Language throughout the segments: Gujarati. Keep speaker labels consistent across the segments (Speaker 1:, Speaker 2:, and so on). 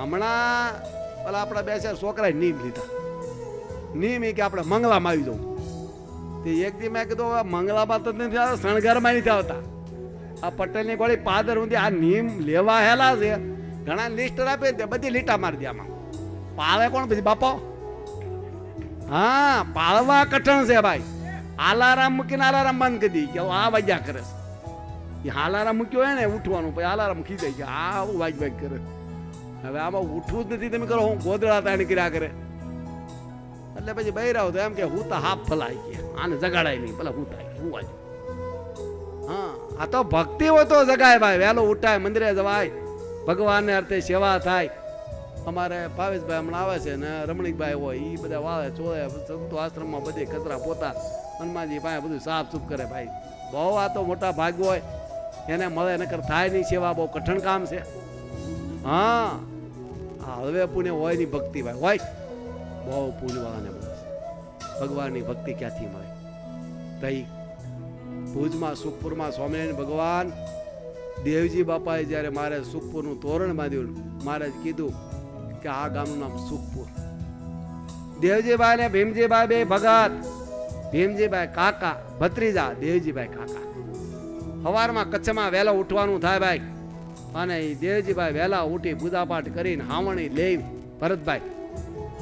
Speaker 1: હમણાં પેલા આપણા બે ચાર છોકરાએ નીમ લીધા. નીમ એ કે આપણે મંગલામાં આવી જવું. તે એક દી મેં કીધું હવે મંગલામાં તો નથી આવતા, શણગારમાં નથી આવતા. આ પટેલની ગોળી પાદર સુધી આ નીમ લેવા હેલા છે. ઘણા લિસ્ટ આપે તે બધી લીટા મારી દે આમાં. પાળે કોણ પછી બાપો? હા, પાળવા કઠણ છે ભાઈ. આલારામ મૂકીને આલારામ બંધ કરી દી કે આ વાગ્યા કરે છે. એ આલારામ મૂક્યો હોય ને ઉઠવાનું, પછી આલારામ ખીજાય કે આ આવું વાગ કરે. હવે આમાં ઉઠવું જ નથી. તમે કરો હું ગોદડા તાણી કર્યા કરે. એટલે પછી બૈરાવ તો એમ કે હું તો હાફ ફલાઈ ગયા, આને જગાડાય નહીં, પેલા હું થાય હું વાજ. હા, આ તો ભક્તિ હોય તો જગાય ભાઈ. વહેલો ઉઠાય, મંદિરે જવાય, ભગવાનને અર્થે સેવા થાય. અમારે ભાવેશભાઈ હમણાં આવે છે ને રમણીકભાઈ હોય, એ બધા વાવે ચોળે સંતો આશ્રમમાં બધે કચરા પોતા હનુમાનજી પાસે બધું સાફ સુફ કરે ભાઈ. બહુ આ તો મોટા ભાગ હોય એને મળે, નકર થાય નહીં સેવા. બહુ કઠણ કામ છે. હા, હળવે પુણ્ય હોય ની ભક્તિ ભાઈ હોય. બહુ પુણ્યવાળાને મળે છે. ભગવાનની ભક્તિ ક્યાંથી મળે? તઈ ભુજમાં સુખપુરમાં સ્વામિનારાયણ ભગવાન દેવજી બાપાએ જ્યારે મારે સુખપુરનું તોરણ બાંધ્યું, મારે કીધું કે આ ગામનું નામ સુખપુર. દેવજીભાઈ ને ભીમજીભાઈ બે ભગત, ભીમજીભાઈ કાકા ભત્રીજા, દેવજીભાઈ કાકા. સવારમાં કચ્છમાં વહેલા ઉઠવાનું થાય ભાઈ, અને દેવજીભાઈ વહેલા ઉઠી પૂજાપાઠ કરીને હાવણી લઈ, ભરતભાઈ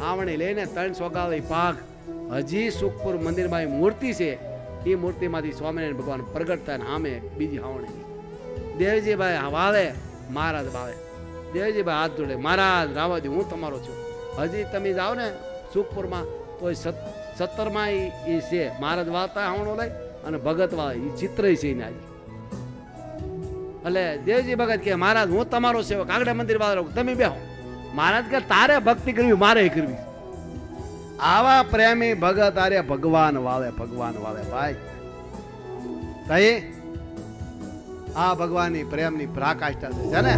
Speaker 1: હાવણી લઈને 3 સોગાળી પાક. હજી સુખપુર મંદિરમાં મૂર્તિ છે, એ મૂર્તિમાંથી સ્વામિનારાયણ ભગવાન પ્રગટ થાય. આમે બીજી હાવણી દેવજીભાઈ વાળે, મહારાજ બાવે. દેવજીભાઈ હાથ જોડે, મહારાજ રાવા દે, હું તમારો છું. હજી તમે જાઓ ને સુખપુરમાં તો 17માં એ છે મહારાજ વાળતા હાવણો લઈ, અને ભગત વાળે એ ચિત્ર છે એને આજે. એટલે દેવજી ભગત કે મહારાજ હું તમારો સેવક, આગળ મંદિર વાળો તમે બેહો. મહારાજ કે તારે ભક્તિ કરવી, મારે કરવી. આવા પ્રેમી ભગત આરે ભગવાન વાળે, ભગવાન વાળે ભાઈ. આ ભગવાનની પ્રેમની પરાકાષ્ઠા છે ને.